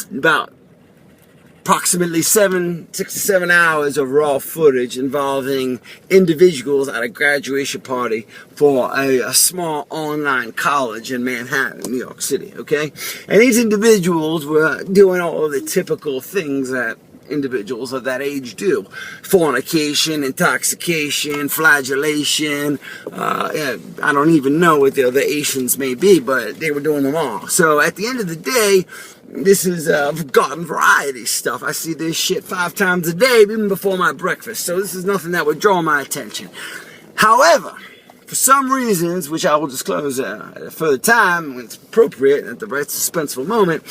about approximately 6 to 7 hours of raw footage involving individuals at a graduation party for a small online college in Manhattan, New York City, okay? And these individuals were doing all of the typical things that individuals of that age do: fornication, intoxication, flagellation. I don't even know what the other Asians may be, but they were doing them all. So at the end of the day, this is garden variety stuff. I see this shit 5 times a day, even before my breakfast. So this is nothing that would draw my attention. However, for some reasons, which I will disclose at a further time when it's appropriate, at the right suspenseful moment,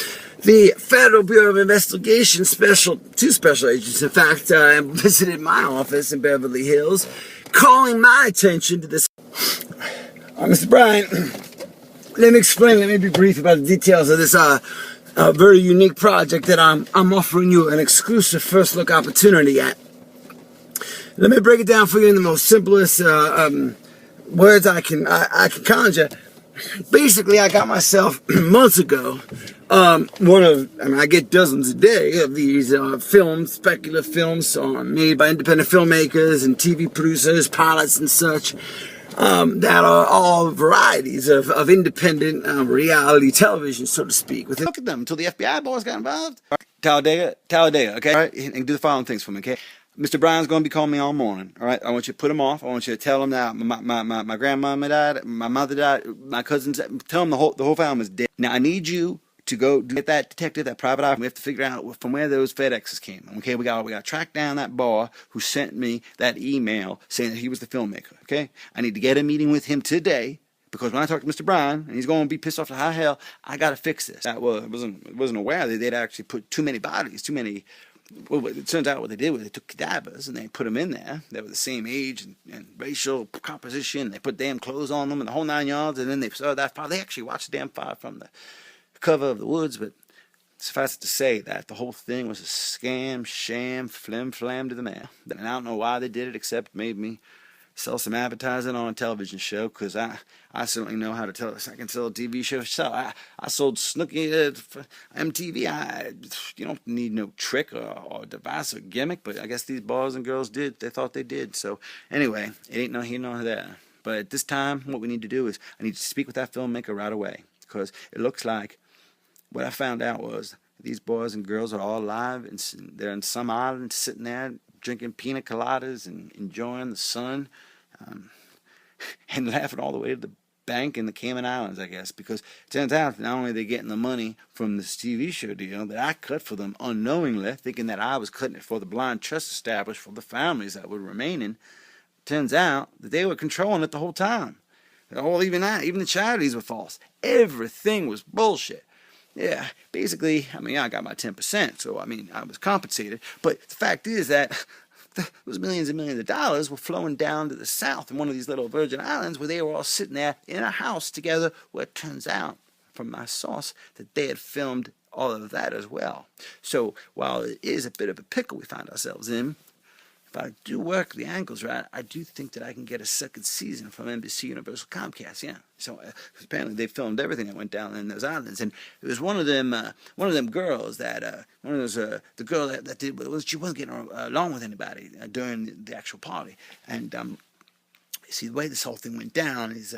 the Federal Bureau of Investigation two special agents, in fact, visited my office in Beverly Hills, calling my attention to this. Mr. Bryant, let me be brief about the details of this very unique project that I'm offering you an exclusive first look opportunity at. Let me break it down for you in the most simplest words I can conjure. Basically, I got myself months ago I get dozens a day of these speculative films made by independent filmmakers and TV producers, pilots and such, that are all varieties of independent reality television, so to speak. Look at them until the FBI boys got involved. Talladega, okay? All right, and do the following things for me, okay? Mr. Bryan's going to be calling me all morning, all right? I want you to put him off. I want you to tell him that my grandmama died, my mother died, my cousins, tell him the whole family's dead. Now, I need you to go get that detective, that private eye. We have to figure out from where those FedExes came. Okay, we got to track down that boy who sent me that email saying that he was the filmmaker, okay? I need to get a meeting with him today, because when I talk to Mr. Bryan, and he's going to be pissed off to high hell, I got to fix this. I wasn't aware that they'd actually put too many bodies, well, it turns out what they did was they took cadavers and they put them in there. They were the same age and racial composition. They put damn clothes on them and the whole 9 yards. And then they saw that file. They actually watched the damn file from the cover of the woods. But suffice it to say that the whole thing was a scam, sham, flim-flam to the man. And I don't know why they did it, except made me sell some advertising on a television show, because I certainly know how to tell. I can sell a TV show. So I sold Snooki for MTV. You don't need no trick or device or gimmick, but I guess these boys and girls did. They thought they did. So anyway, it ain't no here nor there. But at this time, what we need to do is I need to speak with that filmmaker right away, because it looks like what I found out was these boys and girls are all alive, and they're in some island sitting there drinking pina coladas and enjoying the sun, and laughing all the way to the bank in the Cayman Islands, I guess, because it turns out not only are they getting the money from this TV show deal that I cut for them unknowingly, thinking that I was cutting it for the blind trust established for the families that were remaining, turns out that they were controlling it the whole time. Even the charities were false. Everything was bullshit. Yeah, basically, I got my 10%, so, I was compensated. But the fact is that those millions and millions of dollars were flowing down to the south in one of these little Virgin Islands, where they were all sitting there in a house together, where it turns out, from my source, that they had filmed all of that as well. So, while it is a bit of a pickle we find ourselves in, if I do work the angles right, I do think that I can get a second season from NBC Universal Comcast. Yeah. So apparently they filmed everything that went down in those islands, and it was one of them girls that the girl that did, she wasn't getting along with anybody during the actual party, and see, the way this whole thing went down is.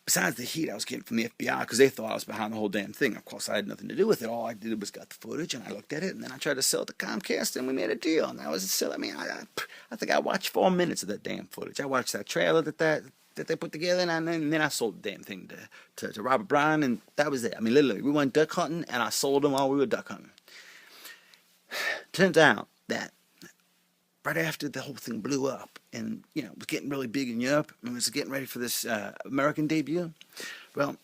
Besides the heat I was getting from the FBI, because they thought I was behind the whole damn thing. Of course, I had nothing to do with it. All I did was got the footage, and I looked at it, and then I tried to sell it to Comcast, and we made a deal. And that was a sell. I think I watched 4 minutes of that damn footage. I watched that trailer that they put together, and then I sold the damn thing to Robert Bryan, and that was it. Literally, we went duck hunting, and I sold them while we were duck hunting. Turns out that right after the whole thing blew up, and it was getting really big in Europe, and was getting ready for this American debut, well,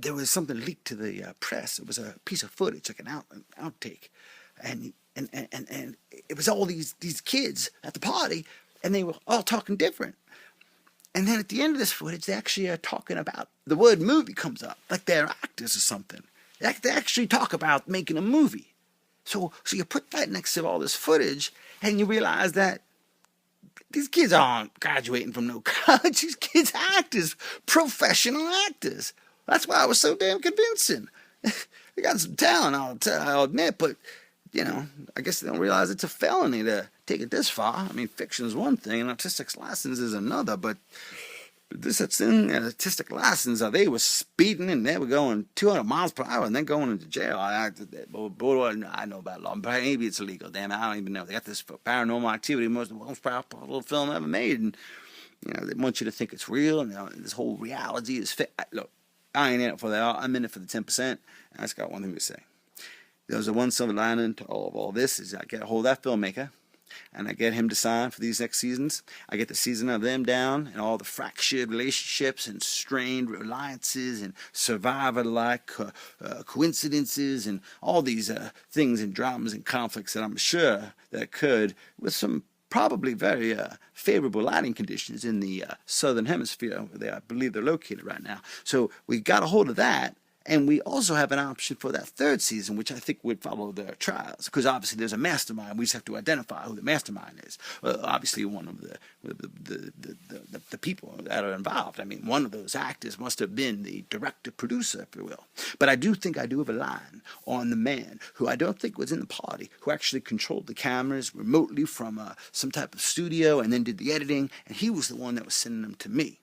there was something leaked to the press. It was a piece of footage, like an outtake, and it was all these kids at the party, and they were all talking different. And then at the end of this footage, they actually are talking about, the word movie comes up, like they're actors or something. They actually talk about making a movie. So you put that next to all this footage, and you realize that these kids aren't graduating from no college. These kids are actors, professional actors. That's why it was so damn convincing. They got some talent, I'll admit, but you know, I guess they don't realize it's a felony to take it this far. I mean, fiction is one thing, and artistic license is another, but this thing, artistic license, they were speeding and they were going 200 miles per hour and then going into jail. I know about law, but maybe it's illegal. Damn, I don't even know. They got this paranormal activity, most powerful film ever made, and you know, they want you to think it's real, and you know, this whole reality is fake. Look, I ain't in it for that. I'm in it for the 10%. And I just got one thing to say. There's a one silver lining to all this is I get a hold of that filmmaker, and I get him to sign for these next seasons. I get the season of them down and all the fractured relationships and strained reliances and survivor-like coincidences and all these things and dramas and conflicts that I'm sure that occurred with some probably very favorable lighting conditions in the southern hemisphere where I believe they're located right now. So we got a hold of that. And we also have an option for that third season, which I think would follow the trials, because obviously there's a mastermind. We just have to identify who the mastermind is. Obviously, one of the people that are involved. I mean, one of those actors must have been the director-producer, if you will. But I do think I do have a line on the man who I don't think was in the party, who actually controlled the cameras remotely from some type of studio and then did the editing, and he was the one that was sending them to me.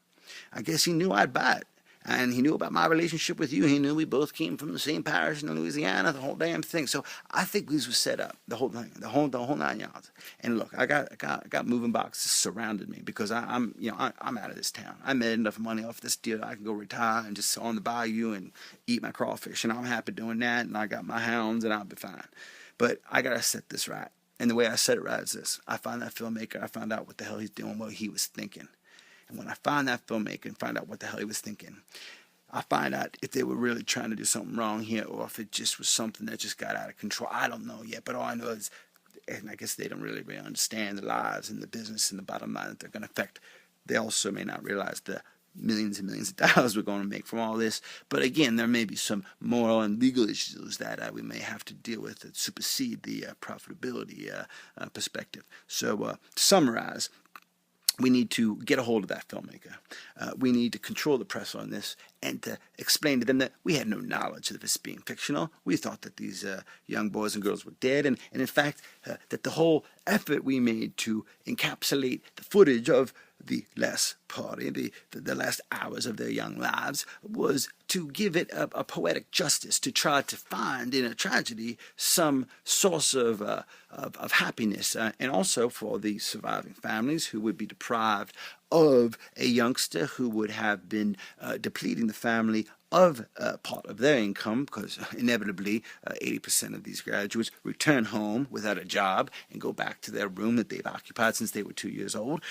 I guess he knew I'd buy it. And he knew about my relationship with you. He knew we both came from the same parish in Louisiana, the whole damn thing. So I think these were set up, the whole thing, the whole 9 yards. And look, I got moving boxes surrounded me because I'm out of this town. I made enough money off this deal that I can go retire and just sit on the bayou and eat my crawfish. And I'm happy doing that. And I got my hounds and I'll be fine. But I gotta set this right. And the way I set it right is this: I find that filmmaker. I found out what the hell he's doing, what he was thinking. And when I find that filmmaker and find out what the hell he was thinking, I find out if they were really trying to do something wrong here or if it just was something that just got out of control. I don't know yet, but all I know is, and I guess they don't really understand the lives and the business and the bottom line that they're going to affect. They also may not realize the millions and millions of dollars we're going to make from all this. But again, there may be some moral and legal issues that we may have to deal with that supersede the profitability perspective. So to summarize, we need to get a hold of that filmmaker. We need to control the press on this and to explain to them that we had no knowledge of this being fictional. We thought that these young boys and girls were dead, and in fact, that the whole effort we made to encapsulate the footage of the last party, the last hours of their young lives, was to give it a poetic justice, to try to find in a tragedy some source of happiness, and also for the surviving families who would be deprived of a youngster who would have been depleting the family of part of their income, because inevitably 80% of these graduates return home without a job and go back to their room that they've occupied since they were 2 years old.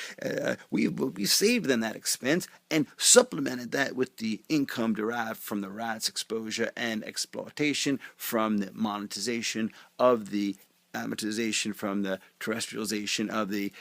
We saved them that expense and supplemented that with the income derived from the rights exposure and exploitation from the monetization of the amortization from the terrestrialization of the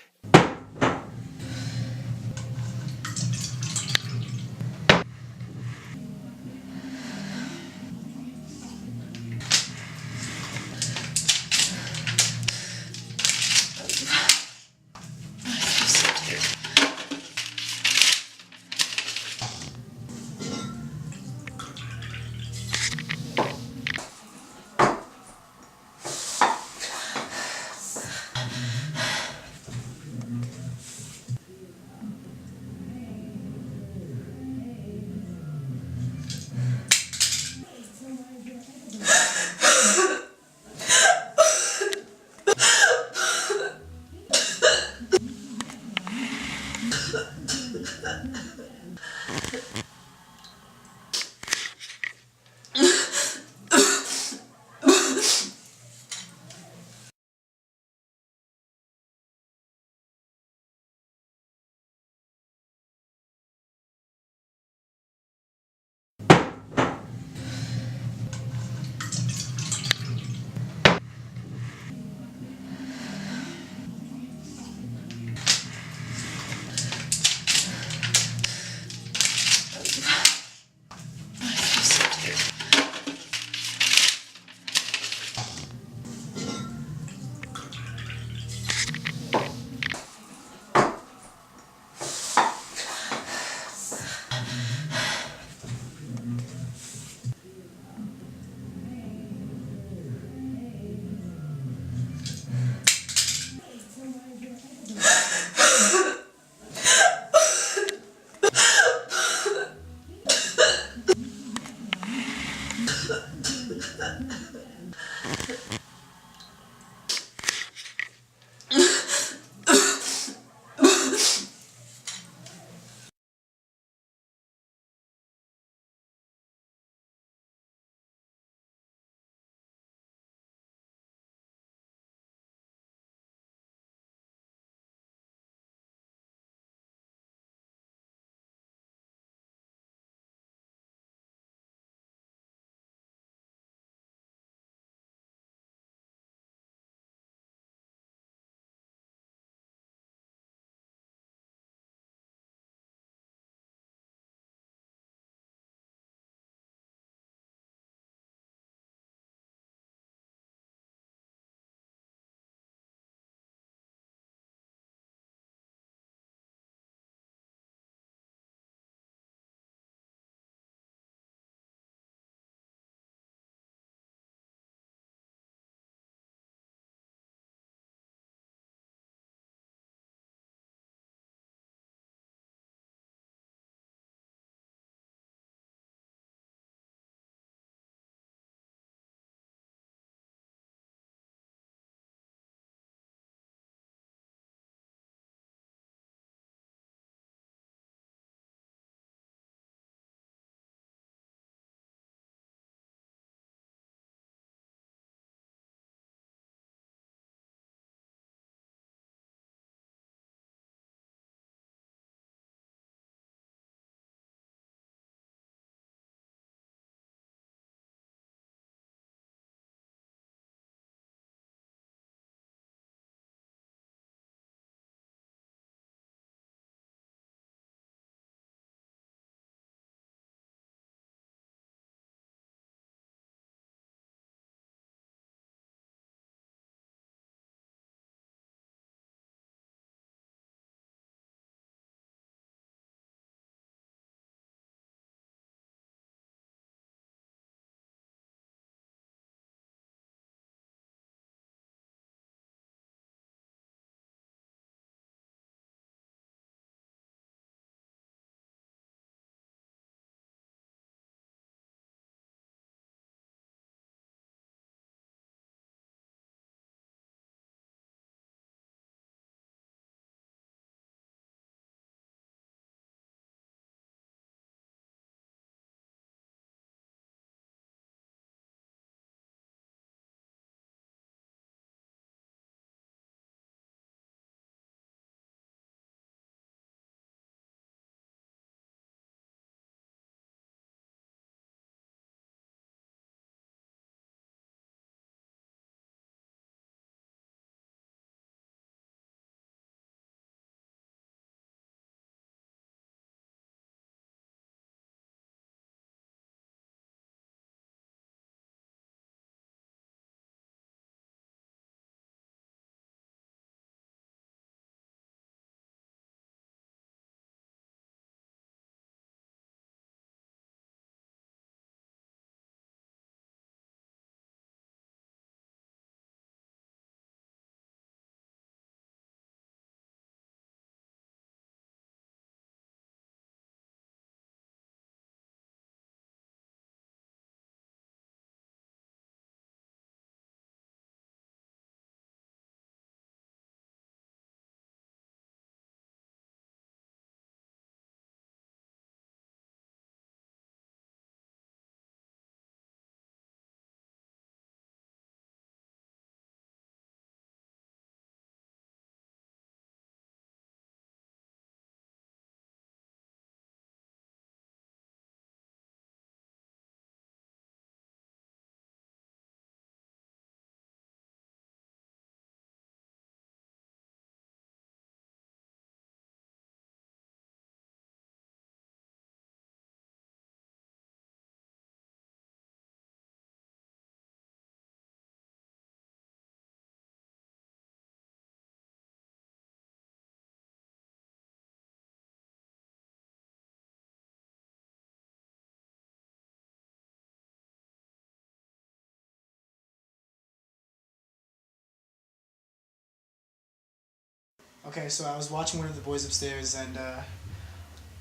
Okay, so I was watching one of the boys upstairs, and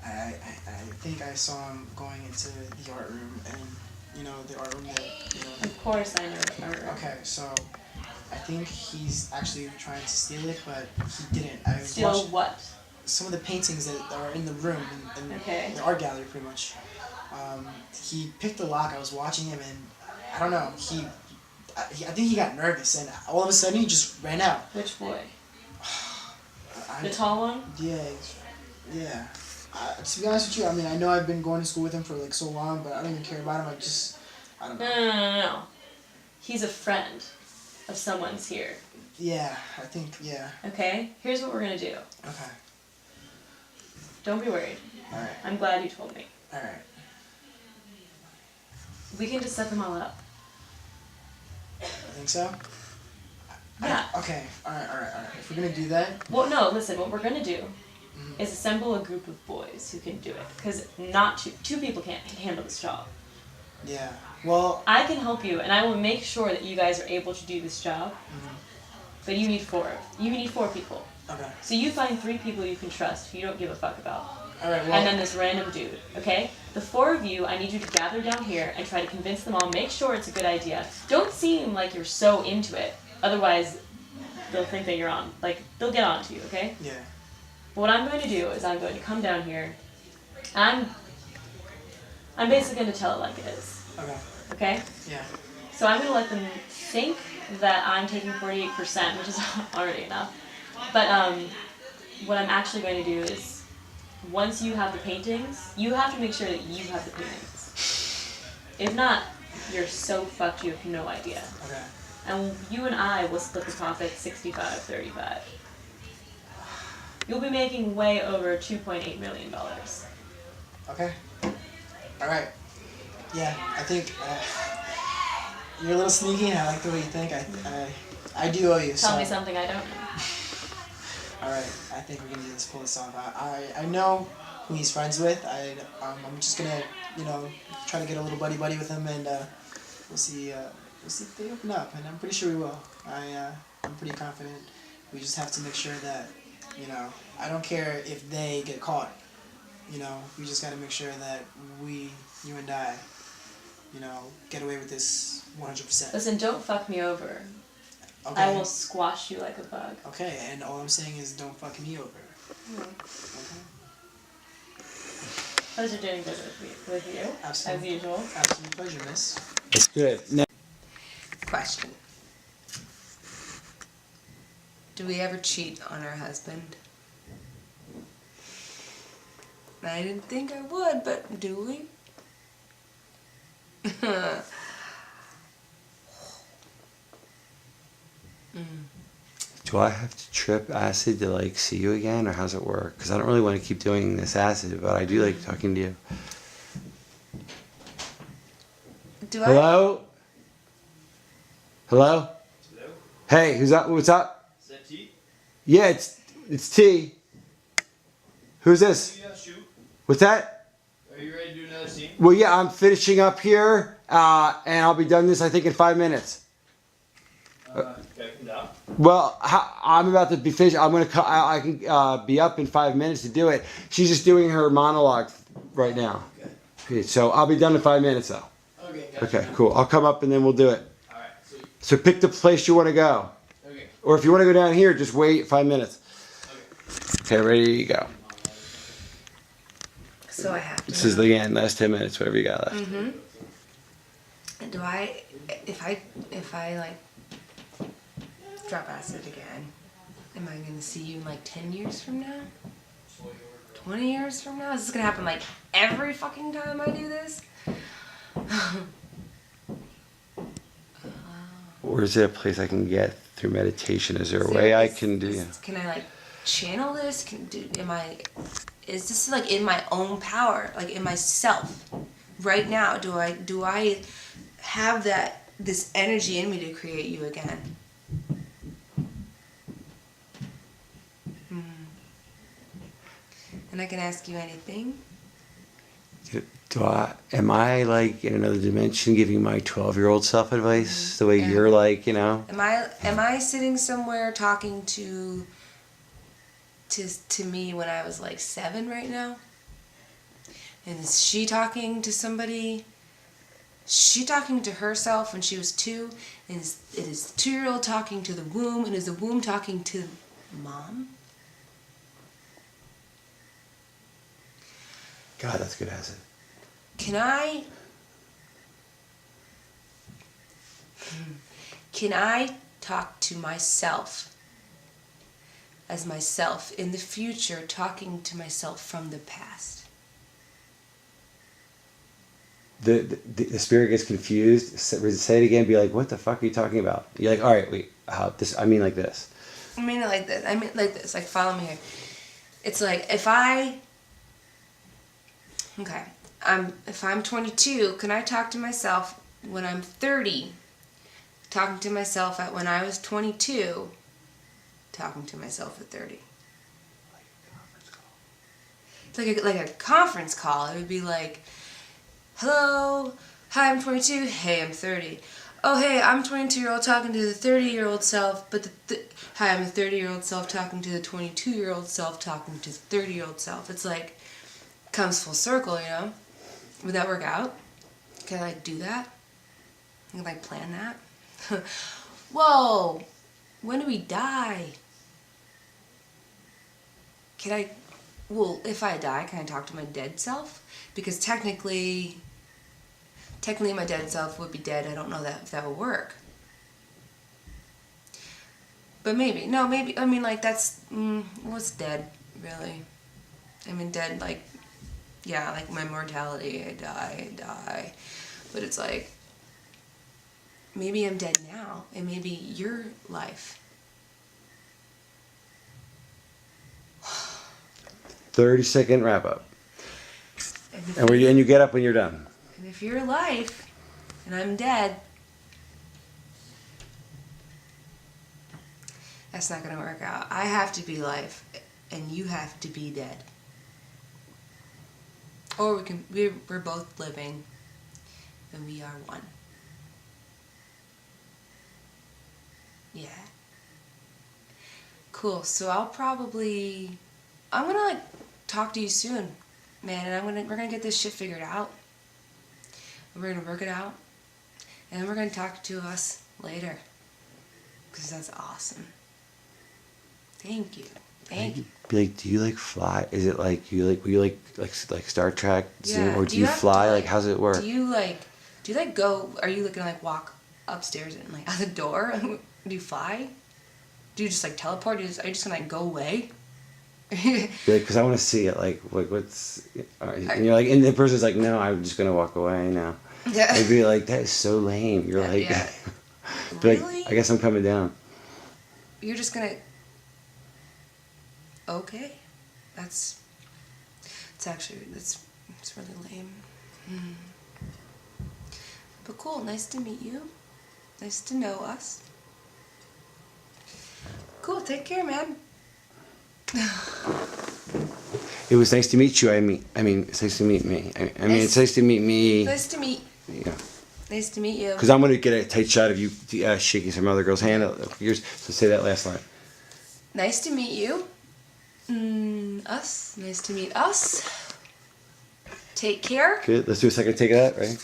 I think I saw him going into the art room, and you know the art room that Of course, I know the art room. Okay, so I think he's actually trying to steal it, but he didn't. I was Steal watching what? some of the paintings that are in the room, in Okay. the art gallery, pretty much. He picked the lock. I was watching him, and I don't know. I think he got nervous, and all of a sudden he just ran out. Which boy? The tall one? Yeah. To be honest with you, I mean, I know I've been going to school with him for like so long, but I don't even care about him. I don't know. No. He's a friend of someone's here. Yeah, I think, yeah. Okay? Here's what we're gonna do. Okay. Don't be worried. Alright. I'm glad you told me. Alright. We can just set them all up. I think so? Yeah. Okay, alright. If we're gonna do that... Well, no, listen, what we're gonna do is assemble a group of boys who can do it. Because not two people can't handle this job. Yeah. Well... I can help you, and I will make sure that you guys are able to do this job. But you need four people. Okay. So you find 3 people you can trust who you don't give a fuck about. Alright, well... And then this random dude, okay? The 4 of you, I need you to gather down here and try to convince them all. Make sure it's a good idea. Don't seem like you're so into it. Otherwise, they'll think that you're on. Like, they'll get on to you, okay? Yeah. What I'm going to do is I'm going to come down here. I'm basically going to tell it like it is. Okay. Okay? Yeah. So I'm going to let them think that I'm taking 48%, which is already enough. But what I'm actually going to do is, once you have the paintings, you have to make sure that you have the paintings. If not, you're so fucked you have no idea. Okay. And you and I will split the profit 65-35. You'll be making way over $2.8 million. Okay. Alright. Yeah, I think you're a little sneaky, and I like the way you think. I do owe you. Tell me something I don't know. Alright, I think we're gonna pull this off. I know who he's friends with. I'm just gonna, try to get a little buddy with him, and we'll see if they open up, and I'm pretty sure we will. I'm pretty confident. We just have to make sure that, I don't care if they get caught. We just gotta make sure that you and I, get away with this 100%. Listen, don't fuck me over. Okay. I will squash you like a bug. Okay, and all I'm saying is don't fuck me over. Okay. Pleasure doing business with you, Absolutely. as usual. Absolute pleasure, miss. It's good. Now, Question. Do we ever cheat on our husband? I didn't think I would, but do we? Do I have to trip acid to like see you again, or how's it work? Because I don't really want to keep doing this acid, but I do like talking to you. Do I? Hello? Hello? Hello? Hey, who's that? What's up? Is that T? Yeah, it's T. Who's this? Yeah, shoot. What's that? Are you ready to do another scene? Well, yeah, I'm finishing up here, and I'll be done this I think in 5 minutes. Can I come down? Well, I'm about to be finished. I can be up in 5 minutes to do it. She's just doing her monologue right now. Okay, so I'll be done in 5 minutes though. Okay, gotcha. Okay, cool. I'll come up and then we'll do it. Alright, sweet. So pick the place you want to go. Okay. Or if you want to go down here, just wait 5 minutes. Okay. Okay, ready to go. So I have to. This is the end, last 10 minutes, whatever you got left. And do I, if I like drop acid again, am I gonna see you in like 10 years from now? 20 years from now? Is this gonna happen like every fucking time I do this? Or is there a place I can get through meditation? Is there a way I can do? Can I like channel this? Is this like in my own power, like in myself right now? Do I have this energy in me to create you again? And I can ask you anything. Am I like in another dimension giving my 12-year-old self advice the way you're like, Am I sitting somewhere talking to to me when I was like 7 right now? And is she talking to somebody? She talking to herself when she was 2? And it is the 2-year-old talking to the womb? And is the womb talking to mom? God, that's good acid. Can I talk to myself as myself in the future, talking to myself from the past? The spirit gets confused. Say it again. Be like, what the fuck are you talking about? You're like, all right, wait. How this? I mean like this. I mean it like this. I mean like this. Like, follow me here. It's like if I'm 22, can I talk to myself when I'm 30? Talking to myself at when I was 22. Talking to myself at 30. It's like a conference call. It would be like, hello, hi, I'm 22. Hey, I'm 30. Oh, hey, I'm 22-year-old talking to the 30-year-old self, but hi, I'm a 30-year-old self talking to the 22-year-old self talking to the 30-year-old self. It's like, comes full circle, you know? Would that work out? Can I, like, do that? Can I, like, plan that? Whoa! When do we die? Well, if I die, can I talk to my dead self? Because technically my dead self would be dead. I don't know if that would work. But maybe. No, maybe. I mean, like, that's... what's dead, really? I mean, dead, like... Yeah, like my mortality. I die. But it's like... Maybe I'm dead now. And maybe your life. 30-second wrap up. And you get up when you're done. And if your life, and I'm dead, that's not going to work out. I have to be life, and you have to be dead. Or we're both living, and we are one. Yeah. Cool. So I'm gonna like talk to you soon, man, and we're gonna get this shit figured out. We're gonna work it out, and then we're gonna talk to us later, because that's awesome. Thank you. Thank you. Be like, do you like fly? Is it like will you like Star Trek? Yeah. Or do you fly? To, like, how's it work? Do you go? Are you gonna like walk upstairs and like out the door? Do you fly? Do you just like teleport? Are you just gonna like go away? Because I want to see it. Like what's? And you're like, and the person's like, no, I'm just gonna walk away now. Yeah. I'd be like, that is so lame. You're like, yeah. Be Really? like, I guess I'm coming down. You're just gonna. Okay, it's really lame. But cool. Nice to meet you. Nice to know us. Cool. Take care, man. It was nice to meet you. I mean, it's nice to meet me. I mean, it's nice to meet me. Nice to meet. Yeah. Nice to meet you. Because I'm gonna get a tight shot of you shaking some other girl's hand. So say that last line. Nice to meet you. Us. Nice to meet us. Take care. Good. Let's do a second take of that, right?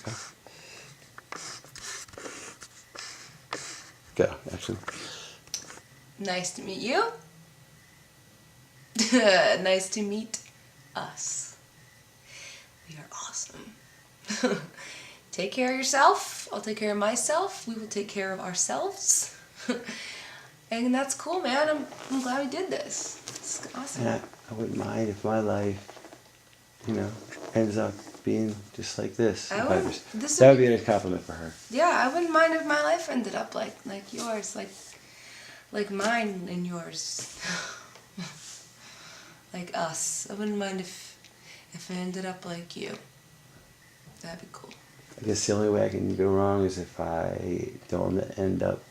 Go. Action. Nice to meet you. Nice to meet us. We are awesome. Take care of yourself. I'll take care of myself. We will take care of ourselves. And that's cool, man. I'm glad we did this. It's awesome. And I wouldn't mind if my life, ends up being just like this. That would be a compliment for her. Yeah, I wouldn't mind if my life ended up like yours, like mine and yours. Like us. I wouldn't mind if it ended up like you. That'd be cool. I guess the only way I can go wrong is if I don't end up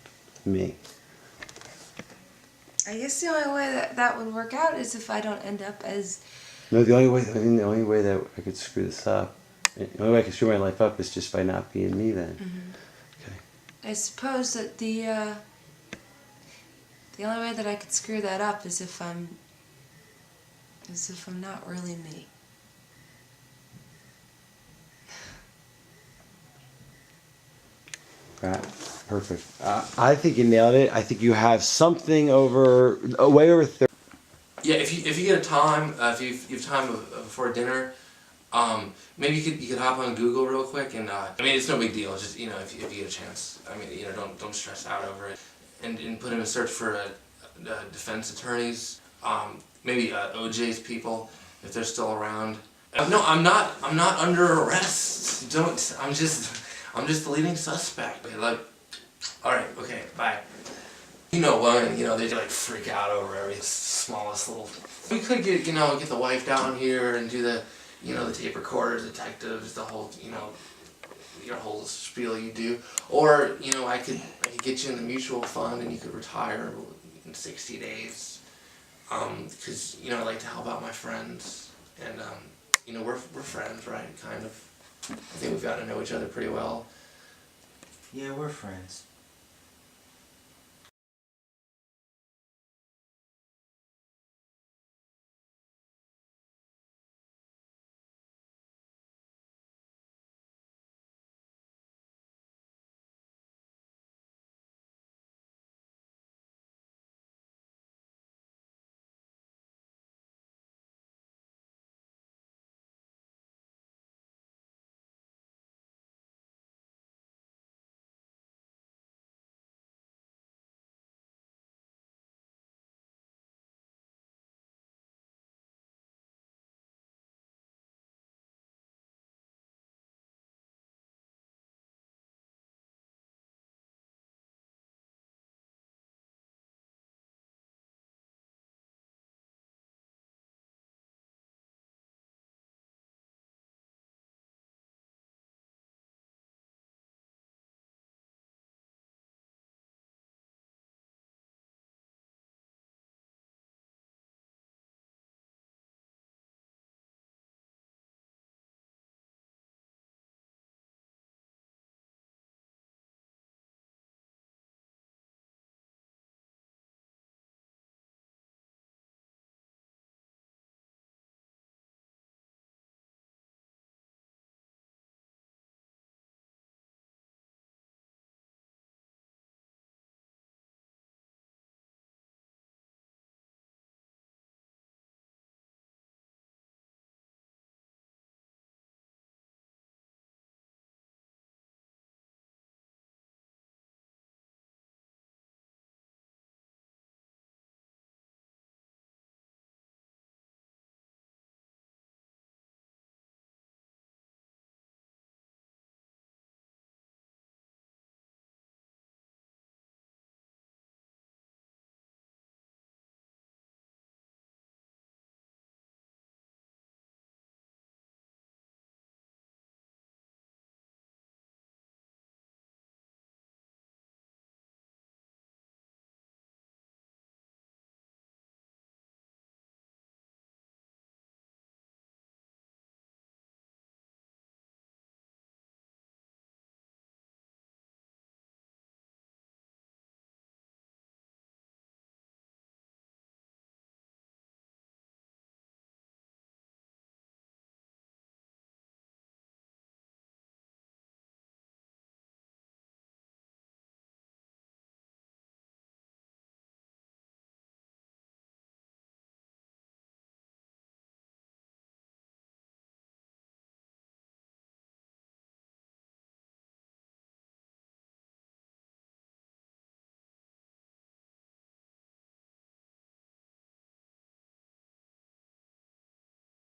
me. I guess the only way that would work out is if I don't end up as... No, the only way that I could screw this up, the only way I could screw my life up is just by not being me then. Mm-hmm. Okay. I suppose that the only way that I could screw that up is if I'm as if I'm not really me. Right. Perfect. I think you nailed it. I think you have something way over 30. Yeah, if you get a time, if you have time before dinner, maybe you could hop on Google real quick and I mean it's no big deal. It's just if you get a chance. I mean don't stress out over it, and put in a search for defense attorneys, maybe OJ's people if they're still around. No, I'm not under arrest. I'm just the leading suspect. Like, all right, okay, bye. Women, they like freak out over every smallest little. We could get the wife down here and do the tape recorder, detectives, the whole your whole spiel you do, or I could get you in the mutual fund and you could retire in 60 days, because I like to help out my friends, and we're friends, right? Kind of. I think we've got to know each other pretty well. Yeah, we're friends.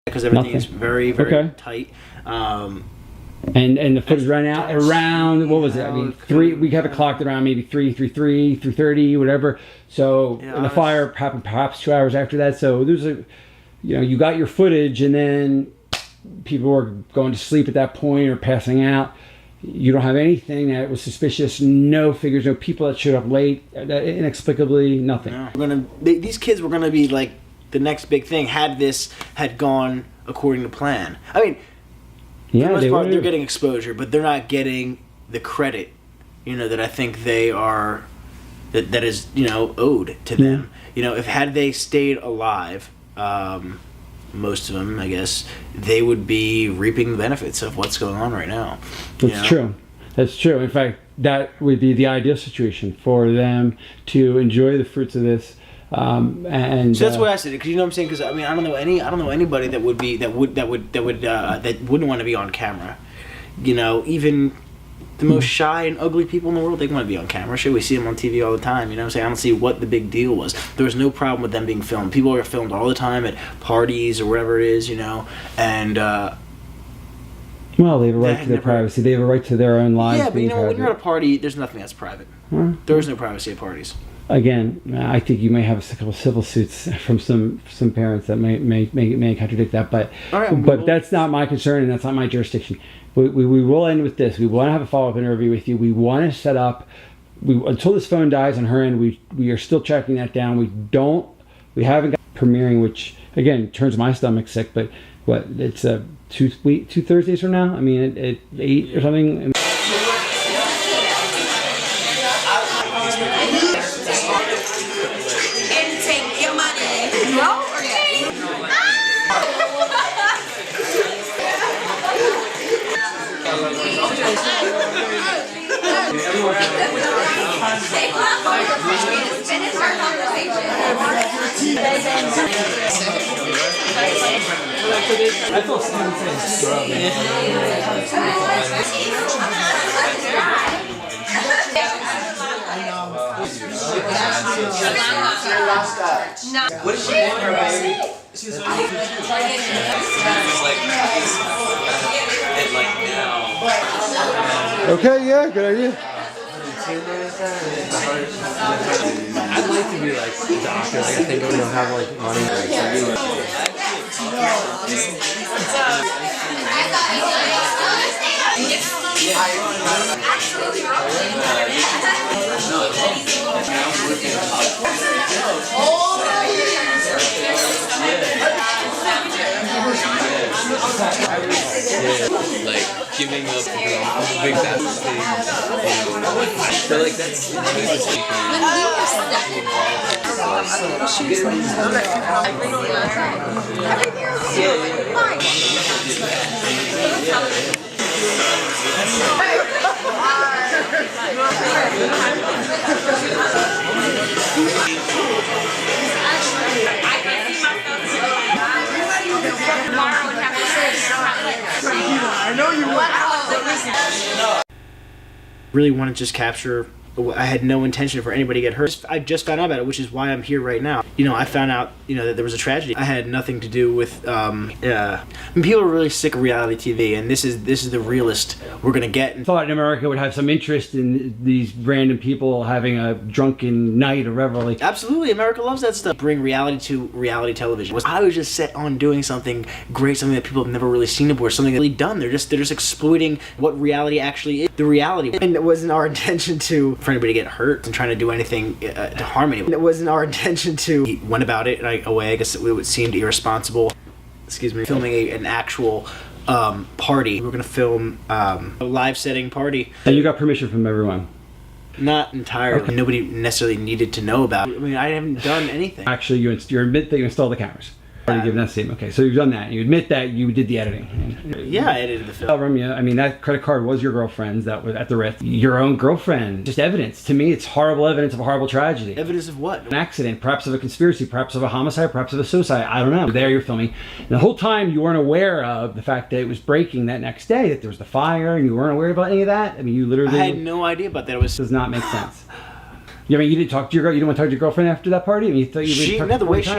Because everything is Nothing. very Okay. tight. And the footage ran out around, what was it? I mean, we have it clocked around maybe 3:30, whatever. So Yeah, and the fire happened perhaps 2 hours after that. So there's you got your footage, and then people were going to sleep at that point or passing out. You don't have anything that was suspicious. No figures, no people that showed up late, inexplicably, nothing. Yeah. These kids were gonna be like the next big thing had this had gone according to plan. I mean, for the most part, they're getting exposure, but they're not getting the credit, that I think they are, that is, owed to them. If had they stayed alive, most of them, I guess, they would be reaping the benefits of what's going on right now. That's true. That's true. In fact, that would be the ideal situation for them to enjoy the fruits of this. And so that's why I said it, because you know what I'm saying. Because I mean, I don't know anybody that wouldn't want to be on camera. You know, even the most shy and ugly people in the world, they want to be on camera. Sure, we see them on TV all the time. You know what I'm saying? I don't see what the big deal was. There was no problem with them being filmed. People are filmed all the time at parties or whatever it is, you know, and. Well, they have a right to their privacy. They have a right to their own lives. Yeah, but you know, when private. you're at a party, there's nothing that's private. There is no privacy at parties. Again, I think you may have a couple civil suits from some parents that may contradict that, but that's not my concern and that's not my jurisdiction. We will end with this. We want to have a follow-up interview with you. We want to set up. Until this phone dies on her end, we are still tracking that down. We haven't got premiering, which again turns my stomach sick. But what? It's two Thursdays from now. I mean, at 8 or something. I feel What is she doing, baby? She's like now. Okay, yeah, good idea. I'd like to be like a doctor. Like I think I would have like money. Like giving up big bad things. So like that's Really want to just capture. I had no intention for anybody to get hurt. I just found out about it, which is why I'm here right now. You know, I found out, you know, that there was a tragedy. I had nothing to do with. I mean, people are really sick of reality TV, and this is the realest we're gonna get. I thought America would have some interest in these random people having a drunken night or revelry. Absolutely, America loves that stuff. Bring reality to reality television. I was just set on doing something great, something that people have never really seen before, something really done. They're just exploiting what reality actually is, the reality. And it wasn't our intention for anybody to get hurt and trying to do anything to harm anyone. It wasn't our intention to. He went about it away. I guess it seemed irresponsible. Excuse me. Filming an actual party. We were going to film a live setting party. And you got permission from everyone? Not entirely. Okay. Nobody necessarily needed to know about it. I mean, I haven't done anything. Actually, you admit that you installed the cameras. Already given that statement. Okay, so you've done that. You admit that you did the editing. Yeah, I edited the film. Yeah, I mean, that credit card was your girlfriend's. That was at the Ritz. Your own girlfriend. Just evidence. To me, it's horrible evidence of a horrible tragedy. Evidence of what? An accident, perhaps of a conspiracy, perhaps of a homicide, perhaps of a suicide. I don't know. There you're filming. And the whole time you weren't aware of the fact that it was breaking that next day, that there was the fire, and you weren't aware about any of that. I mean, you literally. I had no idea about that. It does not make sense. I mean, you didn't talk to your girl. You didn't want to talk to your girlfriend after that party. I mean, you thought you would. No, the way she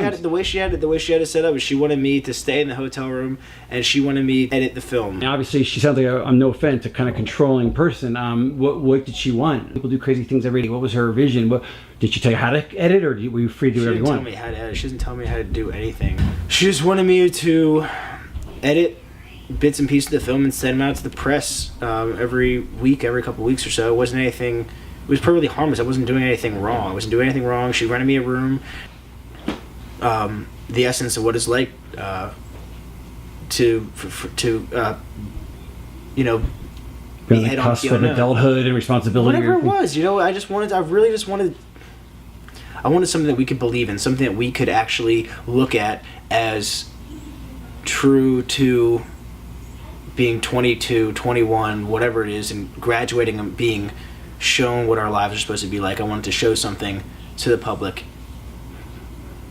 had it set up was she wanted me to stay in the hotel room, and she wanted me to edit the film. Now, obviously, she sounds like I'm no offense, a kind of controlling person. What did she want? People do crazy things every day. What was her vision? What did she tell you how to edit, or were you free to do whatever you want? She didn't tell me how to edit. She doesn't tell me how to do anything. She just wanted me to edit bits and pieces of the film and send them out to the press every week, every couple of weeks or so. It wasn't anything. It was perfectly harmless. I wasn't doing anything wrong. She rented me a room. The essence of what it's like to you know, be on the cusp of adulthood and responsibility. Whatever it was, you know, I wanted something that we could believe in, something that we could actually look at as true to being 22, 21, whatever it is, and graduating and being shown what our lives are supposed to be like. I wanted to show something to the public.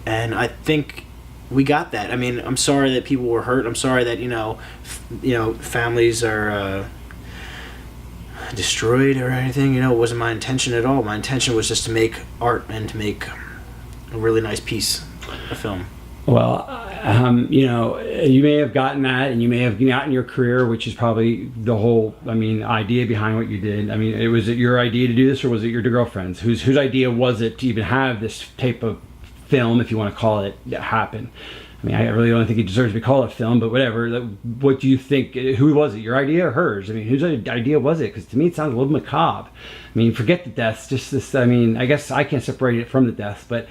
And I think we got that. I mean, I'm sorry that people were hurt. I'm sorry that, families are destroyed or anything. It wasn't my intention at all. My intention was just to make art and to make a really nice piece of film. Well, you may have gotten that, and you may have gotten your career, which is probably the whole, idea behind what you did. Was it your idea to do this, or was it your girlfriend's? Whose idea was it to even have this type of film, if you want to call it, happen? I really don't think it deserves to be called a film, but whatever. What do you think? Who was it? Your idea or hers? Whose idea was it? Because to me, it sounds a little macabre. Forget the deaths. Just this. I guess I can't separate it from the deaths, but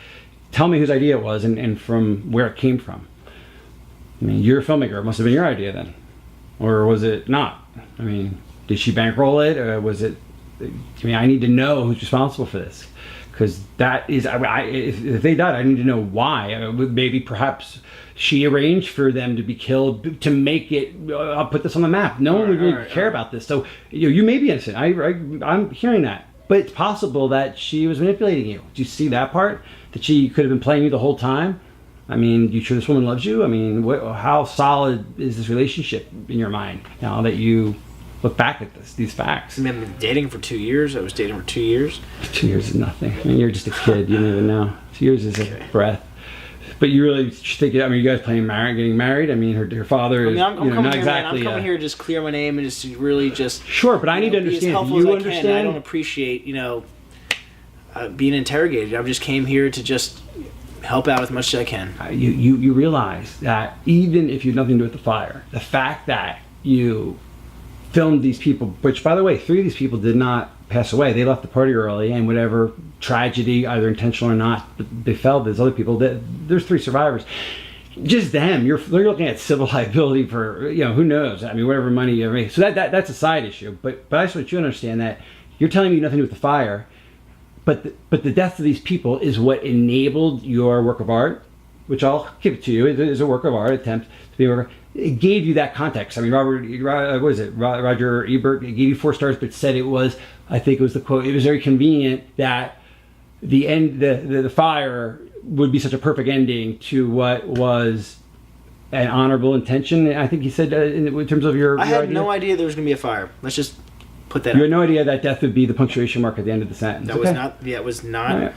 tell me whose idea it was and from where it came from. You're a filmmaker. It must have been your idea then, or was it not? Did she bankroll it, or was it? I need to know who's responsible for this, because that is. If they died, I need to know why. Maybe perhaps she arranged for them to be killed to make it. I'll put this on the map. No one would really care about this. So you may be innocent. I'm hearing that, but it's possible that she was manipulating you. Do you see that part? That she could have been playing you the whole time? You sure this woman loves you? How solid is this relationship in your mind now that you look back at these facts? I've been dating for 2 years. I was dating for 2 years. 2 years is nothing. You're just a kid. You don't even know. 2 years is a breath. But you really think, you guys getting married? Her father is I'm coming not here, exactly. Man. I'm coming here to just clear my name and just really just. Sure, but I need to understand. Do you understand? I don't appreciate, being interrogated. I just came here to just help out as much as I can. You realize that even if you had nothing to do with the fire, the fact that you filmed these people, which by the way, 3 of these people did not pass away. They left the party early, and whatever tragedy, either intentional or not, befell these other people, there's 3 survivors. Just them, you're looking at civil liability for, who knows? Whatever money you make. So that's a side issue. But I just want you to understand that you're telling me nothing to do with the fire. But the death of these people is what enabled your work of art, which I'll give it to you. It is a work of art, attempt to be a work. It gave you that context. Roger Ebert, it gave you 4 stars, but said it was, I think it was the quote, it was very convenient that the fire would be such a perfect ending to what was an honorable intention. I think he said in terms of your I had idea. no idea there was going to be a fire. Let's just put that You out. had no idea that death would be the punctuation mark at the end of the sentence. That was not. Yeah, it was not. Right.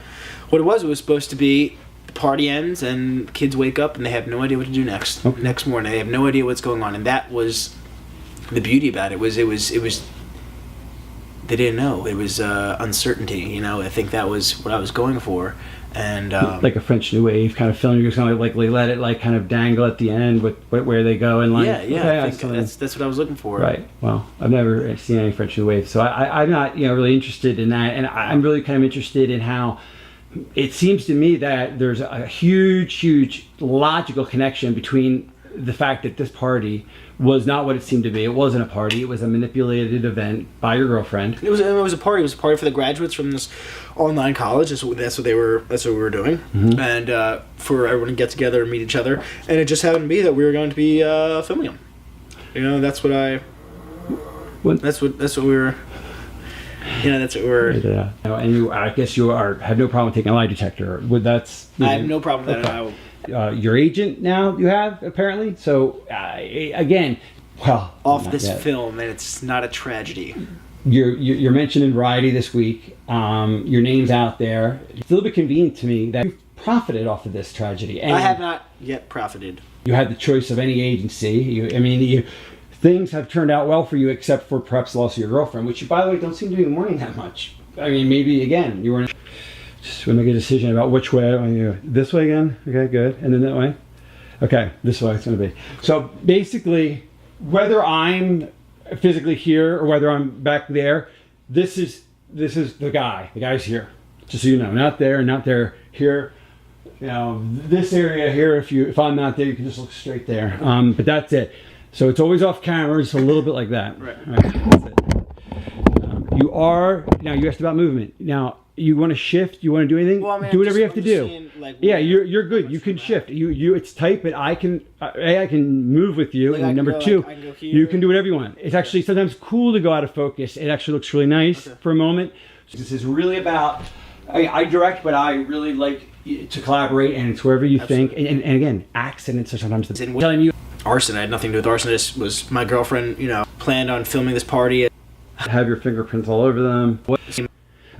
What it was supposed to be. The party ends and kids wake up and they have no idea what to do next. Okay. Next morning, they have no idea what's going on, and that was the beauty about it. It was. They didn't know. It was uncertainty. I think that was what I was going for, and like a French New Wave kind of film. You're just gonna let it kind of dangle at the end with where they go in life. Yeah. Okay, I think that's what I was looking for. Right. Well, I've never seen any French New Wave, so I'm not really interested in that, and I'm really kind of interested in how. It seems to me that there's a huge logical connection between the fact that this party was not what it seemed to be. It wasn't a party. It was a manipulated event by your girlfriend. It was a party. It was a party for the graduates from this online college. That's what we were doing, and for everyone to get together and meet each other. And it just happened to be that we were going to be filming them. That's what we were. That's what we're. Yeah. And I guess you have no problem taking a lie detector. I have no problem with that. Okay. Your agent now you have apparently. So again, off this film, and it's not a tragedy. You're mentioned in Variety this week. Your name's out there. It's a little bit convenient to me that you've profited off of this tragedy. And I have not yet profited. You had the choice of any agency. Things have turned out well for you, except for perhaps the loss of your girlfriend, which you, by the way, don't seem to be mourning that much. Maybe again you were just going to make a decision about which way. This way again. Okay, good, and then that way. Okay, this way it's going to be. So basically, whether I'm physically here or whether I'm back there, this is the guy. The guy's here. Just so you know, not there, not there. Here. This area here. If I'm not there, you can just look straight there. But that's it. So it's always off camera, just a little bit like that. Right. That's it. You asked about movement. Now, You want to shift? You want to do anything? Well, I mean, do I'm whatever just- you have to I'm just do. seeing, like, Yeah, what- you're good. how You much can you shift. You it's tight, but I can move with you. Like, I and can number go, two, like, I can go here. you can do whatever you want. It's actually sometimes cool to go out of focus. It actually looks really nice for a moment. This is really about. I direct, but I really like to collaborate, and it's wherever you think. And again, accidents are sometimes the telling you. Arson. I had nothing to do with arson. This was my girlfriend. You know, planned on filming this party. Have your fingerprints all over them.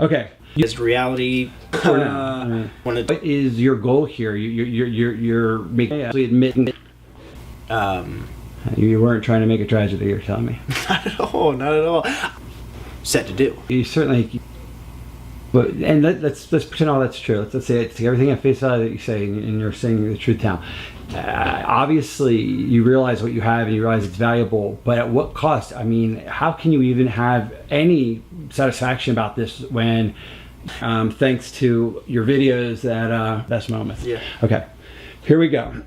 Okay. Is reality. For now. What is your goal here? You're making admitting you weren't trying to make a tragedy. You're telling me. Not at all. Not at all. Set to do. You certainly. But and let's pretend all that's true. Let's say it's everything at face value that you say, and you're saying the truth now. Obviously, you realize what you have, and you realize it's valuable. But at what cost? I mean, how can you even have any satisfaction about this when, thanks to your videos, that best moments? Yeah. Okay, here we go.